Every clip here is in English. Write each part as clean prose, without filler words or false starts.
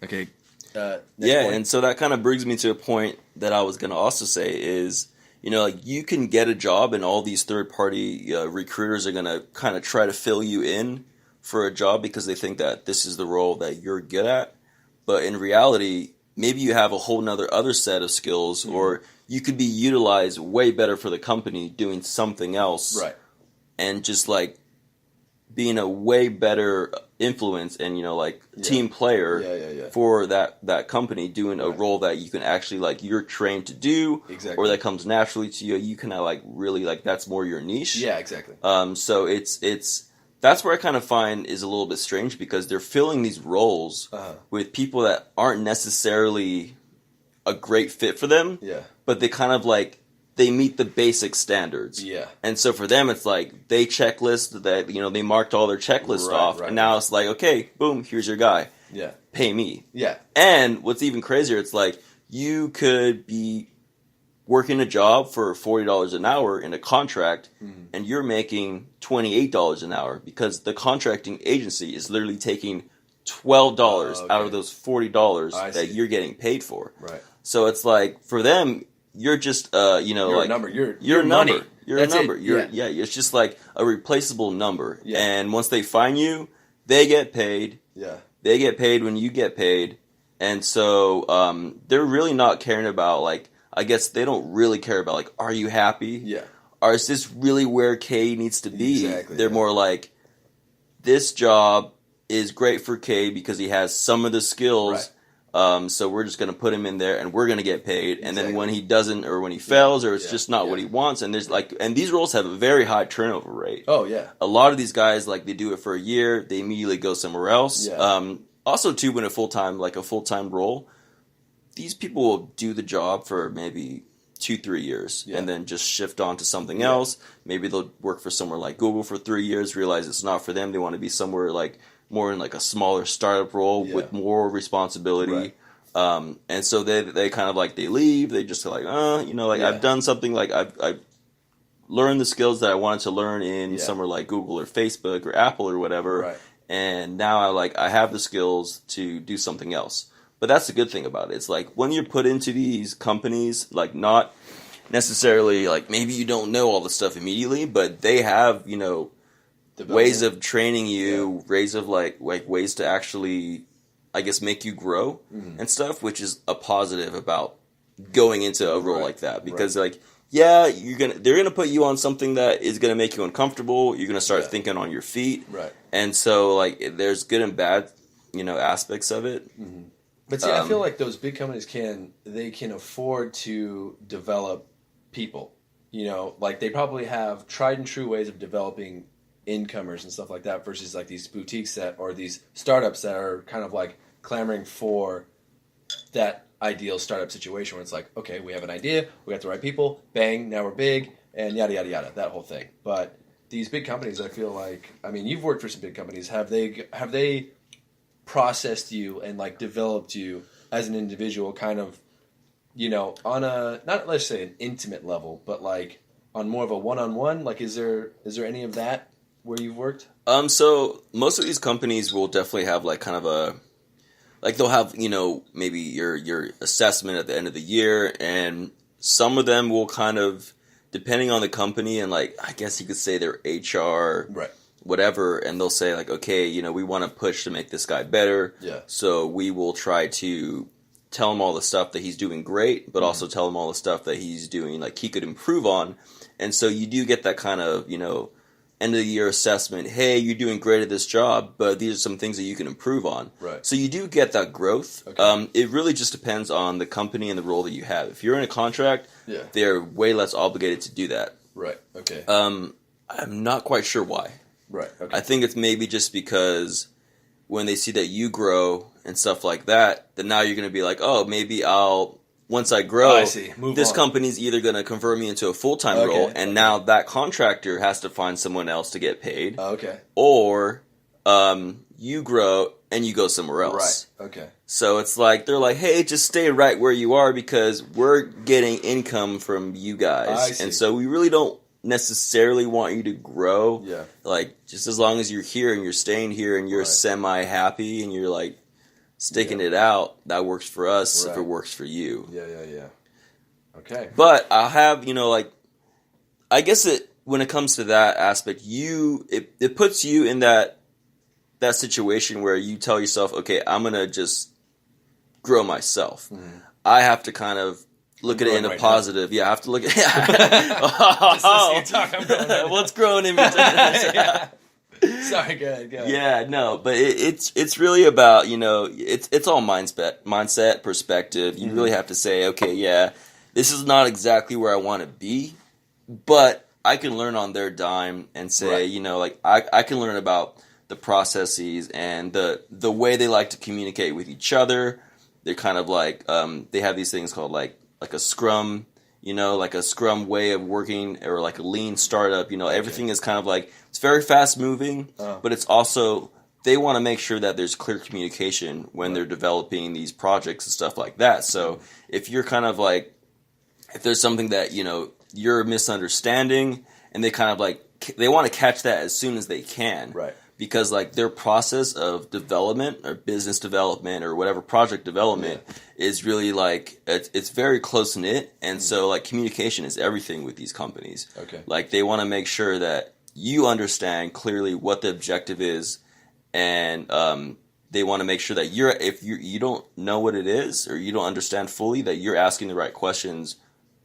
Okay. Yeah, point. and so that kind of brings me to a point that I was going to also say is, like you can get a job and all these third-party recruiters are going to kind of try to fill you in for a job because they think that this is the role that you're good at. But in reality, maybe you have a whole nother other set of skills or you could be utilized way better for the company doing something else. Right. And just like being a way better influence and team player for that company doing a role that you can actually you're trained to do or that comes naturally to you. You can really that's more your niche. Yeah, exactly. So it's that's where I kind of find is a little bit strange because they're filling these roles with people that aren't necessarily a great fit for them. Yeah. But they kind of they meet the basic standards. Yeah. And so for them, it's they checklist that, they marked all their checklists off. And now it's okay, boom, here's your guy. Yeah. Pay me. Yeah. And what's even crazier, it's you could be working a job for $40 an hour in a contract and you're making $28 an hour because the contracting agency is literally taking $12 out of those $40 that you're getting paid for. Right. So it's for them, you're just, you're a number. You're a number. money. You're That's a number. It. It's just a replaceable number. Yeah. And once they find you, they get paid. Yeah. They get paid when you get paid. And so they're really not caring about, I guess they don't really care about, are you happy? Yeah. Or is this really where K needs to be? Exactly. They're more this job is great for K because he has some of the skills. Right. So we're just going to put him in there and we're going to get paid. And then when he doesn't or when he fails or it's just not what he wants. And there's and these roles have a very high turnover rate. Oh, yeah. A lot of these guys, they do it for a year. They immediately go somewhere else. Yeah. Also, too, when a full-time role, these people will do the job for maybe 2-3 years and then just shift on to something else. Maybe they'll work for somewhere like Google for 3 years, realize it's not for them. They want to be somewhere more in a smaller startup role with more responsibility. Right. And so they kind of they leave. They just I've done something I've learned the skills that I wanted to learn in somewhere like Google or Facebook or Apple or whatever. Right. And now I have the skills to do something else. But that's the good thing about it. It's when you're put into these companies, not necessarily maybe you don't know all the stuff immediately, but they have, ways of training you, ways of ways to actually, I guess, make you grow and stuff, which is a positive about going into a role like that. Because they're gonna put you on something that is gonna make you uncomfortable. You're gonna start thinking on your feet, right? And so there's good and bad, aspects of it. Mm-hmm. But see, I feel those big companies can afford to develop people. They probably have tried and true ways of developing incomers and stuff like that versus these boutiques or these startups that are kind of clamoring for that ideal startup situation where it's okay, we have an idea, we got the right people, bang, now we're big, and yada yada yada, that whole thing. But these big companies, I feel you've worked for some big companies. Have they processed you and developed you as an individual, kind of, on a, not let's say an intimate level, but on more of a one-on-one? Is there any of that where you've worked? So most of these companies will definitely have kind of a, they'll have, maybe your assessment at the end of the year, and some of them will kind of, depending on the company and I guess you could say their HR, right, whatever, and they'll say okay, we want to push to make this guy better. Yeah. So we will try to tell him all the stuff that he's doing great, but also tell him all the stuff that he's doing he could improve on. And so you do get that kind of, end of the year assessment. Hey, you're doing great at this job, but these are some things that you can improve on. Right. So you do get that growth. Okay. It really just depends on the company and the role that you have. If you're in a contract, they're way less obligated to do that. Right. Okay. I'm not quite sure why. Right. Okay. I think it's maybe just because when they see that you grow and stuff like that, then now you're going to be maybe once I grow, this company's either going to convert me into a full-time role, and now that contractor has to find someone else to get paid. Okay. Or you grow and you go somewhere else. Right. Okay. So it's they're hey, just stay right where you are because we're getting income from you guys. I see. And so we really don't necessarily want you to grow. Yeah. Just as long as you're here and you're staying here and you're semi-happy and you're sticking it out, that works for us if it works for you. Yeah. Okay. But I'll have, like, I guess when it comes to that aspect, it puts you in that situation where you tell yourself, okay, I'm going to just grow myself. Mm-hmm. I have to kind of look at it in a positive. Now. Yeah, I have to look at it. What's growing in me? Sorry, go ahead. Yeah, no, but it's really about, it's all mindset, perspective. You really have to say, okay, yeah, this is not exactly where I want to be, but I can learn on their dime and say, I can learn about the processes and the way they like to communicate with each other. They're kind of like, they have these things called like a scrum, like a scrum way of working, or like a lean startup. Everything is kind of like, it's very fast moving, but it's also, they want to make sure that there's clear communication when they're developing these projects and stuff like that. So if you're kind of like, if there's something that, you're misunderstanding, and they kind of like, they want to catch that as soon as they can. Right. Because like their process of development or business development or whatever project development is really like, it's very close knit. And so like communication is everything with these companies. Okay. Like they want to make sure that you understand clearly what the objective is, and they want to make sure that if you don't know what it is, or you don't understand fully, that you're asking the right questions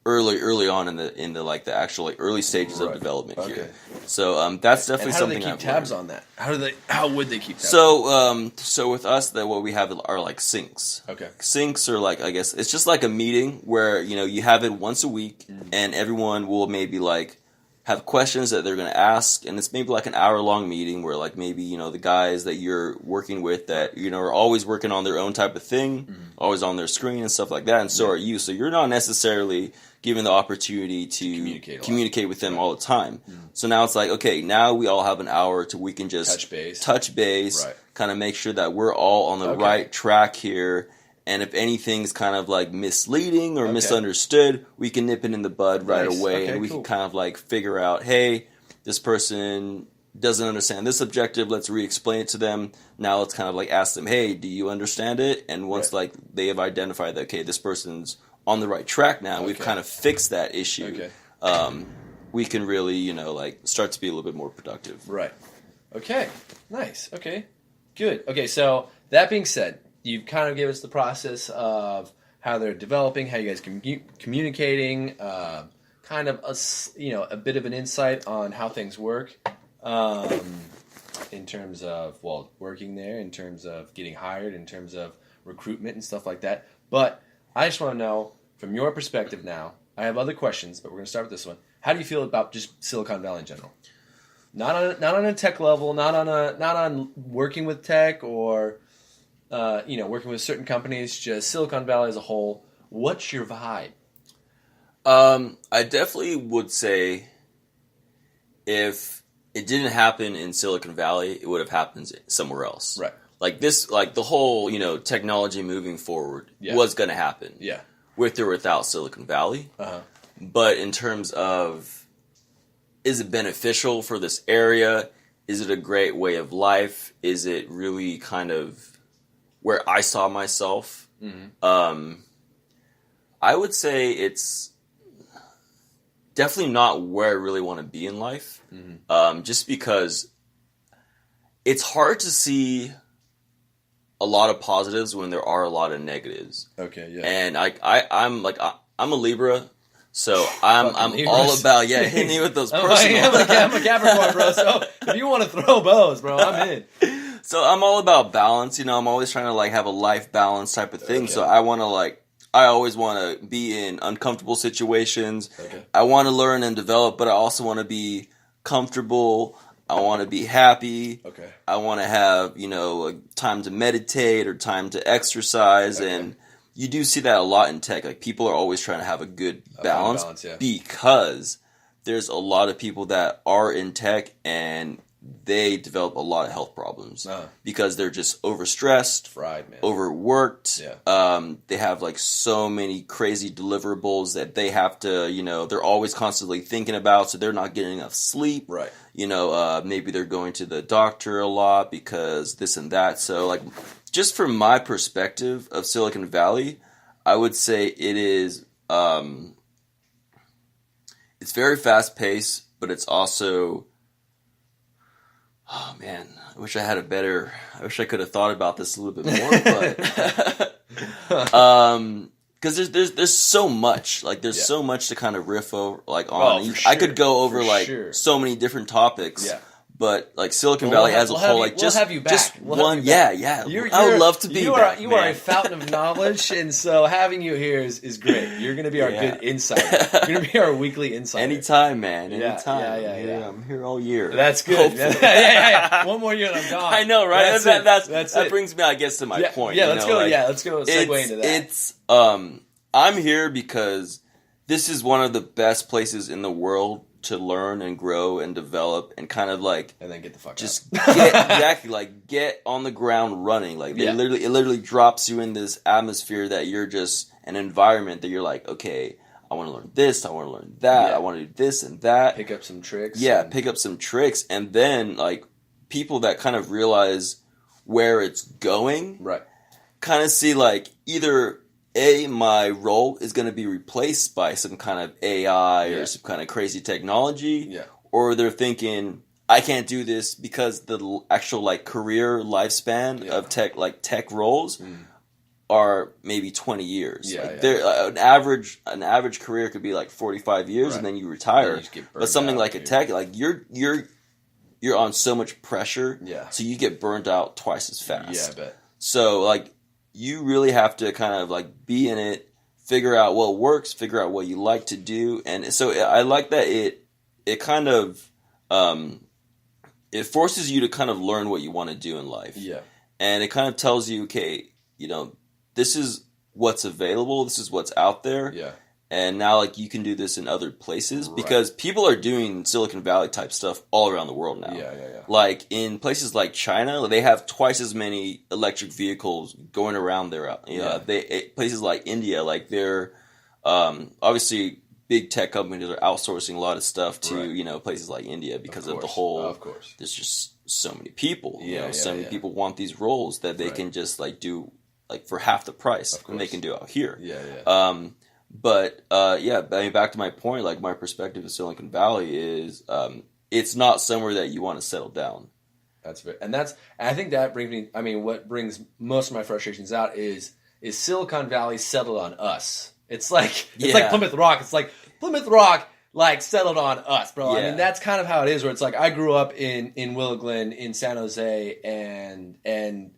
early on in the like the actual like early stages of development here. So that's definitely something. How do they keep tabs on that? How would they keep tabs? So with us, what we have are like syncs. Okay. Syncs are like, I guess it's just like a meeting where you have it once a week, and everyone will maybe like have questions that they're going to ask, and it's maybe like an hour-long meeting where like maybe the guys that you're working with that are always working on their own type of thing, always on their screen and stuff like that, and so are you. So you're not necessarily given the opportunity to communicate with them all the time. So now it's like, okay, now we all have an hour to we can just touch base, kind of make sure that we're all on the right track here. And if anything's kind of like misleading or misunderstood, we can nip it in the bud right away, and we can kind of like figure out, hey, this person doesn't understand this objective. Let's re-explain it to them. Now let's kind of like ask them, hey, do you understand it? And once like they have identified that, okay, this person's on the right track now, we've kind of fixed that issue. We can really, like start to be a little bit more productive. Right. Okay. Nice. Okay. Good. Okay. So that being said, you kind of gave us the process of how they're developing, how you guys communicating, kind of a bit of an insight on how things work, in terms of working there, in terms of getting hired, in terms of recruitment and stuff like that. But I just want to know, from your perspective now, I have other questions, but we're going to start with this one. How do you feel about just Silicon Valley in general? Not on a tech level, not on working with tech or working with certain companies, just Silicon Valley as a whole. What's your vibe? I definitely would say if it didn't happen in Silicon Valley, it would have happened somewhere else. Right. Like this, like the whole, technology moving forward was going to happen. Yeah. With or without Silicon Valley. Uh-huh. But in terms of, is it beneficial for this area? Is it a great way of life? Is it really kind of where I saw myself? Mm-hmm. I would say it's definitely not where I really want to be in life. Mm-hmm. Just because it's hard to see a lot of positives when there are a lot of negatives. Okay, yeah. And I'm a Libra, so I'm all about hitting me with those personal. I'm a Capricorn, bro. So if you want to throw bows, bro, I'm in. So I'm all about balance. I'm always trying to like have a life balance type of thing. Okay. So I always want to be in uncomfortable situations. Okay. I want to learn and develop, but I also want to be comfortable. I want to be happy. Okay. I want to have, time to meditate or time to exercise. Okay. And you do see that a lot in tech. Like people are always trying to have a good balance, because there's a lot of people that are in tech and they develop a lot of health problems because they're just overstressed, fried, man, overworked. Yeah. They have like so many crazy deliverables that they have to, they're always constantly thinking about, so they're not getting enough sleep. Right. Maybe they're going to the doctor a lot because this and that. So like just from my perspective of Silicon Valley, I would say it is. It's very fast paced, but it's also. Oh man, I wish I could have thought about this a little bit more, but because there's so much, like there's so much to kind of riff over, like on. Sure. I could go over so many different topics. Yeah. But like Silicon Valley as a whole, like just have you back. just one, yeah. I would love to be back. You are a fountain of knowledge, and so having you here is great. You're going to be our good insider. You're going to be our weekly insider. Anytime, man. Anytime. Yeah. I'm here all year. That's good. Yeah. One more year and I'm gone. I know, right? That it. brings me, I guess, to my point. Yeah, let's go. Let's go. Segue into that. It's I'm here because this is one of the best places in the world to learn and grow and develop and kind of like and then get the fuck just get on the ground running. Like it literally drops you in this atmosphere that you're just an environment that you're like, okay, I want to learn this, I want to learn that, I want to do this and that. Pick up some tricks. Pick up some tricks, and then like people that kind of realize where it's going, right? Kind of see like either my role is going to be replaced by some kind of AI or some kind of crazy technology, or they're thinking I can't do this because the actual like career lifespan of tech roles are maybe 20 years. An average career could be like 45 years, and then you retire. Then you but something like a tech, like you're on so much pressure, so you get burnt out twice as fast. Yeah, I bet. So like. You really have to kind of like be in it, figure out what works, figure out what you like to do, and so I like that it kind of it forces you to kind of learn what you want to do in life. Yeah, and it kind of tells you, okay, this is what's available, this is what's out there. Yeah. And now, like, you can do this in other places because people are doing Silicon Valley type stuff all around the world now. Yeah. Like, in places like China, they have twice as many electric vehicles going around there. Places like India, like, they're obviously big tech companies are outsourcing a lot of stuff to, places like India because of the whole. Of course. There's just so many people. So many people want these roles that they can just, like, do, like, for half the price than they can do out here. But I mean, back to my point, like my perspective of Silicon Valley is, it's not somewhere that you want to settle down. I think that brings me. I mean, what brings most of my frustrations out is Silicon Valley settled on us. It's like Plymouth Rock. It's like Plymouth Rock like settled on us, bro. I mean, that's kind of how it is. Where it's like I grew up in Willow Glen in San Jose, and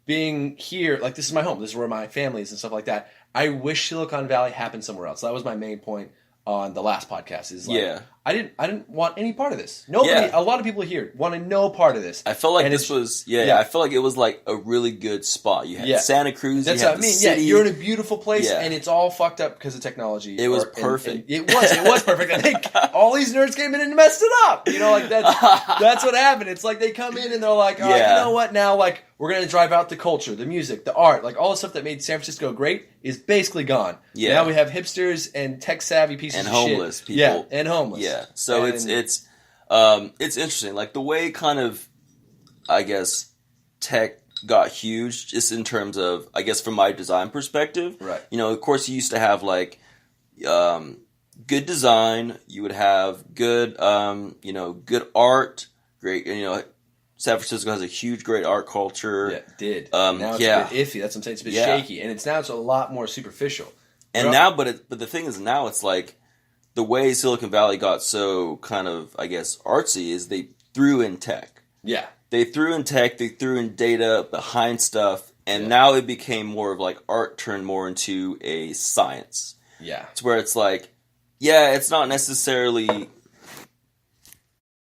being here, like this is my home. This is where my family is and stuff like that. I wish Silicon Valley happened somewhere else. That was my main point on the last podcast. Is like, I didn't want any part of this. Nobody, a lot of people here wanted no part of this. I felt like this was, I felt like it was like a really good spot. You had Santa Cruz. That's you had what I mean. City. You're in a beautiful place, and it's all fucked up because of technology. It was perfect. It was perfect. I think all these nerds came in and messed it up. Like that's what happened. It's like they come in and they're like, all right, you know what? Now, like, we're going to drive out the culture, the music, the art, like all the stuff that made San Francisco great is basically gone. Yeah. Now we have hipsters and tech-savvy pieces of shit. And homeless people. Yeah, and homeless. Yeah. So it's interesting. Like the way kind of, I guess, tech got huge just in terms of, I guess, from my design perspective. Right. Of course you used to have like good design. You would have good, good art, great, San Francisco has a huge, great art culture. Yeah, it did. Now it's a bit iffy. That's what I'm saying. It's a bit shaky, and it's a lot more superficial. And now, but the thing is, now it's like the way Silicon Valley got so kind of, I guess, artsy is they threw in tech. Yeah, they threw in tech. They threw in data behind stuff, and now it became more of like art turned more into a science. Yeah, it's where it's like, it's not necessarily